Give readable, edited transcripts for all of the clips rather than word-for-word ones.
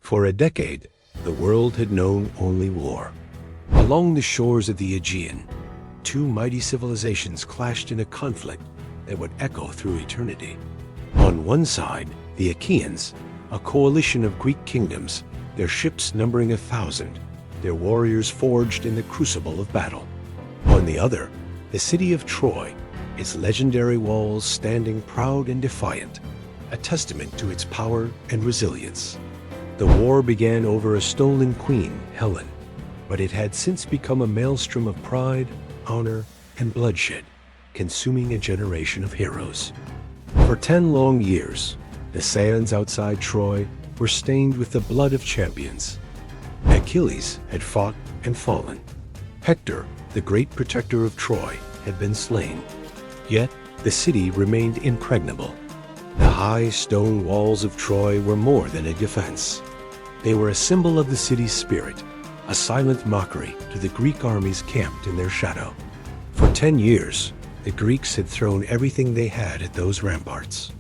For a decade, the world had known only war. Along the shores of the Aegean, two mighty civilizations clashed in a conflict that would echo through eternity. On one side, the Achaeans, a coalition of Greek kingdoms, their ships numbering 1,000, their warriors forged in the crucible of battle. On the other, the city of Troy, its legendary walls standing proud and defiant, a testament to its power and resilience. The war began over a stolen queen, Helen, but it had since become a maelstrom of pride, honor, and bloodshed, consuming a generation of heroes. For 10 long years, the sands outside Troy were stained with the blood of champions. Achilles had fought and fallen. Hector, the great protector of Troy, had been slain. Yet the city remained impregnable. The high stone walls of Troy were more than a defense. They were a symbol of the city's spirit, a silent mockery to the Greek armies camped in their shadow. For 10 years, the Greeks had thrown everything they had at those ramparts.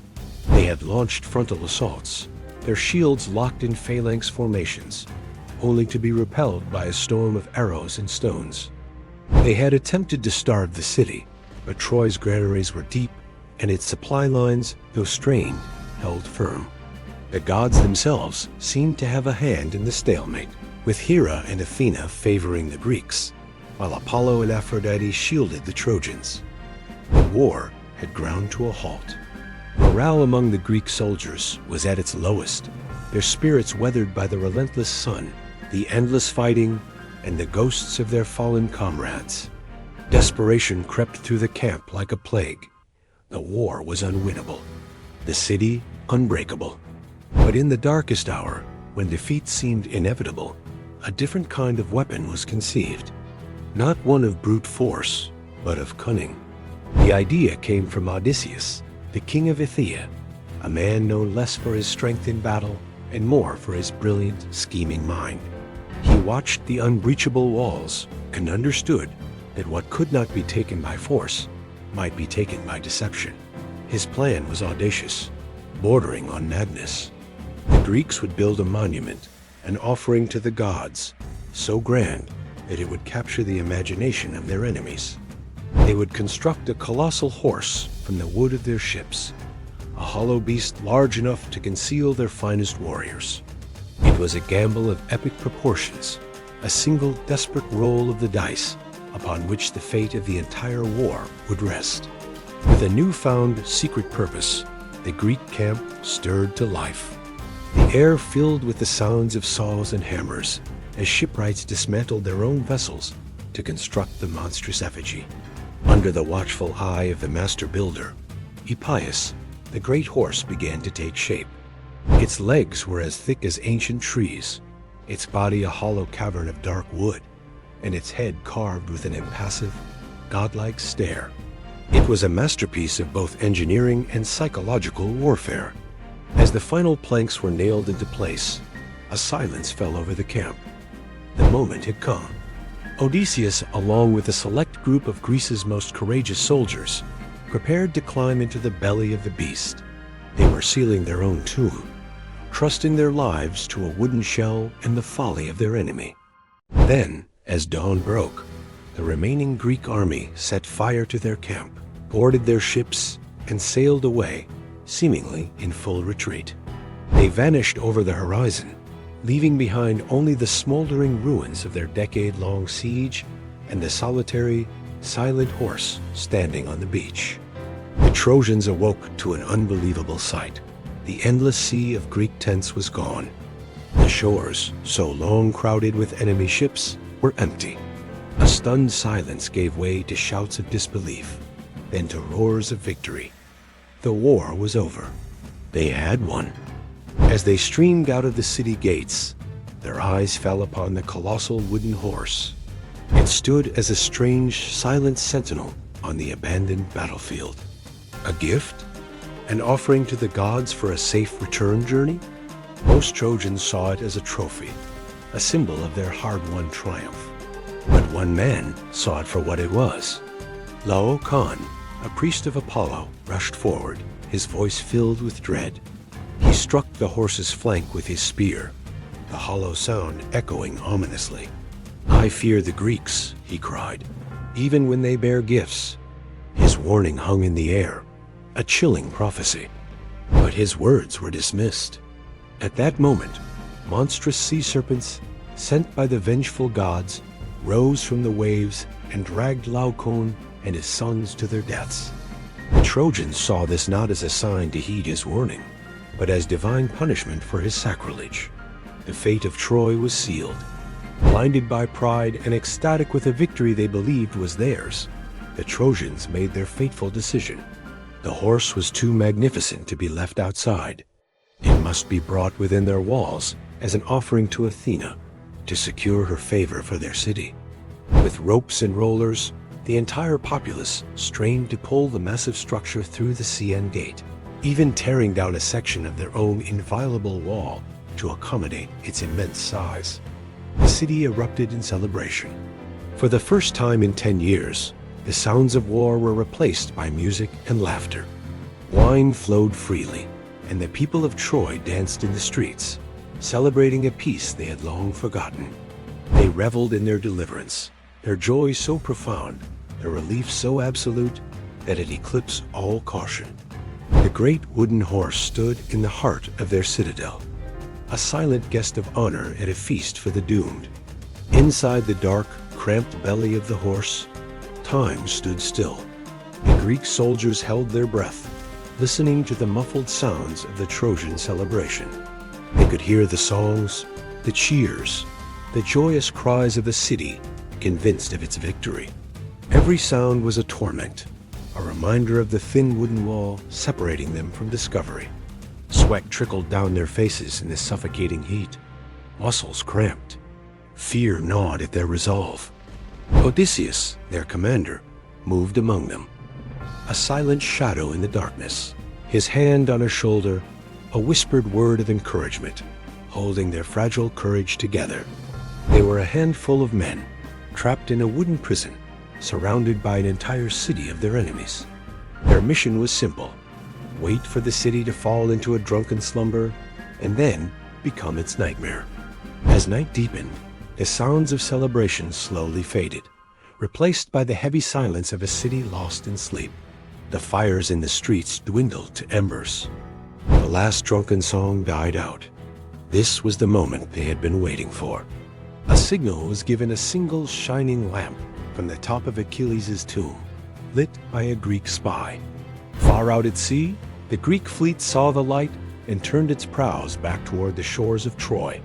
They had launched frontal assaults, their shields locked in phalanx formations, only to be repelled by a storm of arrows and stones. They had attempted to starve the city, but Troy's granaries were deep, and its supply lines, though strained, held firm. The gods themselves seemed to have a hand in the stalemate, with Hera and Athena favoring the Greeks, while Apollo and Aphrodite shielded the Trojans. The war had ground to a halt. Morale among the Greek soldiers was at its lowest, their spirits weathered by the relentless sun, the endless fighting, and the ghosts of their fallen comrades. Desperation crept through the camp like a plague. The war was unwinnable, the city unbreakable. But in the darkest hour, when defeat seemed inevitable, a different kind of weapon was conceived. Not one of brute force, but of cunning. The idea came from Odysseus, the king of Phthia, a man known less for his strength in battle and more for his brilliant, scheming mind. He watched the unbreachable walls and understood that what could not be taken by force might be taken by deception. His plan was audacious, bordering on madness. The Greeks would build a monument, an offering to the gods, so grand that it would capture the imagination of their enemies. They would construct a colossal horse from the wood of their ships, a hollow beast large enough to conceal their finest warriors. It was a gamble of epic proportions, a single desperate roll of the dice upon which the fate of the entire war would rest. With a newfound secret purpose, the Greek camp stirred to life. The air filled with the sounds of saws and hammers as shipwrights dismantled their own vessels to construct the monstrous effigy. Under the watchful eye of the master builder, Hippias, the great horse began to take shape. Its legs were as thick as ancient trees, its body a hollow cavern of dark wood, and its head carved with an impassive, godlike stare. It was a masterpiece of both engineering and psychological warfare. As the final planks were nailed into place, a silence fell over the camp. The moment had come. Odysseus, along with a select group of Greece's most courageous soldiers, prepared to climb into the belly of the beast. They were sealing their own tomb, trusting their lives to a wooden shell and the folly of their enemy. Then, as dawn broke, the remaining Greek army set fire to their camp, boarded their ships, and sailed away, seemingly in full retreat. They vanished over the horizon, leaving behind only the smoldering ruins of their decade-long siege and the solitary, silent horse standing on the beach. The Trojans awoke to an unbelievable sight. The endless sea of Greek tents was gone. The shores, so long crowded with enemy ships, were empty. A stunned silence gave way to shouts of disbelief, then to roars of victory. The war was over. They had won. As they streamed out of the city gates, their eyes fell upon the colossal wooden horse. It stood as a strange, silent sentinel on the abandoned battlefield. A gift? An offering to the gods for a safe return journey? Most Trojans saw it as a trophy, a symbol of their hard-won triumph. But one man saw it for what it was. Laocoon, a priest of Apollo, rushed forward, his voice filled with dread. He struck the horse's flank with his spear. the hollow sound echoing ominously. "I fear the Greeks," he cried, "even when they bear gifts." His warning hung in the air, a chilling prophecy. But his words were dismissed. At that moment, monstrous sea serpents, sent by the vengeful gods, rose from the waves and dragged Laocoon and his sons to their deaths. The Trojans saw this not as a sign to heed his warning, but as divine punishment for his sacrilege. The fate of Troy was sealed. Blinded by pride and ecstatic with a victory they believed was theirs, the Trojans made their fateful decision. The horse was too magnificent to be left outside. It must be brought within their walls as an offering to Athena, to secure her favor for their city. With ropes and rollers, the entire populace strained to pull the massive structure through the Cian Gate, even tearing down a section of their own inviolable wall to accommodate its immense size. The city erupted in celebration. For the first time in 10 years, the sounds of war were replaced by music and laughter. Wine flowed freely, and the people of Troy danced in the streets, celebrating a peace they had long forgotten. They reveled in their deliverance, their joy so profound, their relief so absolute, that it eclipsed all caution. The great wooden horse stood in the heart of their citadel, a silent guest of honor at a feast for the doomed. Inside the dark, cramped belly of the horse, time stood still. The Greek soldiers held their breath, listening to the muffled sounds of the Trojan celebration. They could hear the songs, the cheers, the joyous cries of the city, convinced of its victory. Every sound was a torment, a reminder of the thin wooden wall separating them from discovery. Sweat trickled down their faces in the suffocating heat. Muscles cramped. Fear gnawed at their resolve. Odysseus, their commander, moved among them, a silent shadow in the darkness, his hand on her shoulder, a whispered word of encouragement, holding their fragile courage together. They were a handful of men, trapped in a wooden prison, surrounded by an entire city of their enemies. Their mission was simple: wait for the city to fall into a drunken slumber, and then become its nightmare. As night deepened, the sounds of celebration slowly faded, replaced by the heavy silence of a city lost in sleep. The fires in the streets dwindled to embers. The last drunken song died out. This was the moment they had been waiting for. A signal was given, a single shining lamp from the top of Achilles' tomb, lit by a Greek spy. Far out at sea, the Greek fleet saw the light and turned its prows back toward the shores of Troy.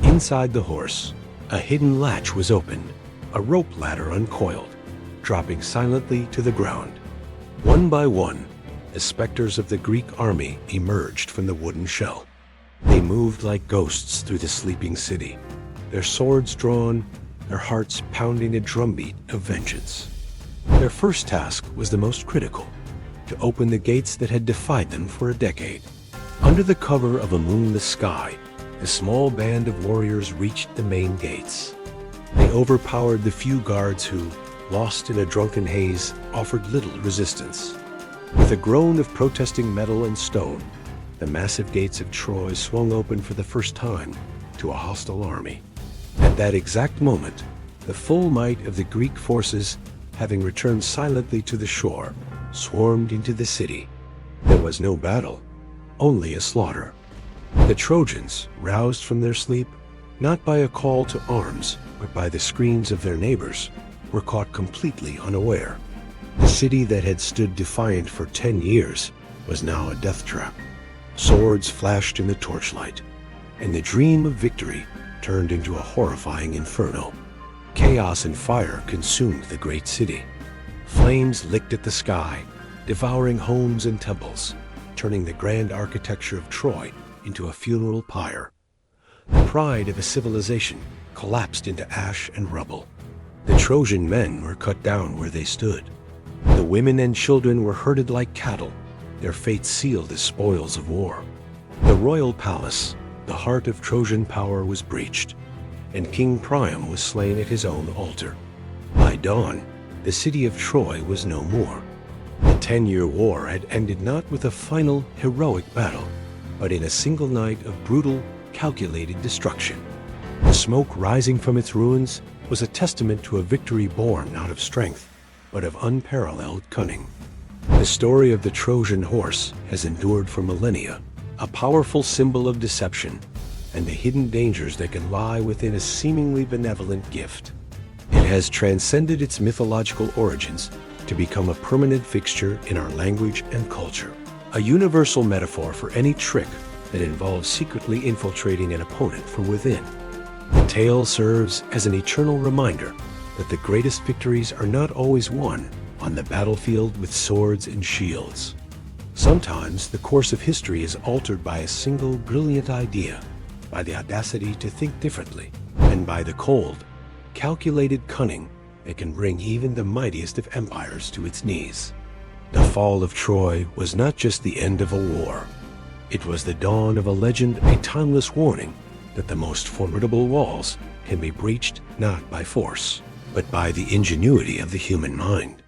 Inside the horse, a hidden latch was opened, a rope ladder uncoiled, dropping silently to the ground. One by one, the specters of the Greek army emerged from the wooden shell. They moved like ghosts through the sleeping city, their swords drawn, their hearts pounding a drumbeat of vengeance. Their first task was the most critical: to open the gates that had defied them for a decade. Under the cover of a moonless sky, a small band of warriors reached the main gates. They overpowered the few guards who, lost in a drunken haze, offered little resistance. With a groan of protesting metal and stone, the massive gates of Troy swung open for the first time to a hostile army. At that exact moment, the full might of the Greek forces, having returned silently to the shore, swarmed into the city. There was no battle, only a slaughter. The Trojans, roused from their sleep, not by a call to arms, but by the screams of their neighbors, were caught completely unaware. The city that had stood defiant for 10 years was now a death trap. Swords flashed in the torchlight, and the dream of victory turned into a horrifying inferno. Chaos and fire consumed the great city. Flames licked at the sky, devouring homes and temples, turning the grand architecture of Troy into a funeral pyre. The pride of a civilization collapsed into ash and rubble. The Trojan men were cut down where they stood. The women and children were herded like cattle, their fates sealed as spoils of war. The royal palace, the heart of Trojan power, was breached, and King Priam was slain at his own altar. By dawn, the city of Troy was no more. The 10-year war had ended not with a final, heroic battle, but in a single night of brutal, calculated destruction. The smoke rising from its ruins was a testament to a victory born not of strength, but of unparalleled cunning. The story of the Trojan Horse has endured for millennia, a powerful symbol of deception and the hidden dangers that can lie within a seemingly benevolent gift. It has transcended its mythological origins to become a permanent fixture in our language and culture, a universal metaphor for any trick that involves secretly infiltrating an opponent from within. The tale serves as an eternal reminder that the greatest victories are not always won on the battlefield with swords and shields. Sometimes the course of history is altered by a single brilliant idea, by the audacity to think differently, and by the cold, calculated cunning that can bring even the mightiest of empires to its knees. The fall of Troy was not just the end of a war. It was the dawn of a legend, a timeless warning that the most formidable walls can be breached not by force, but by the ingenuity of the human mind.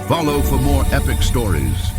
Follow for more epic stories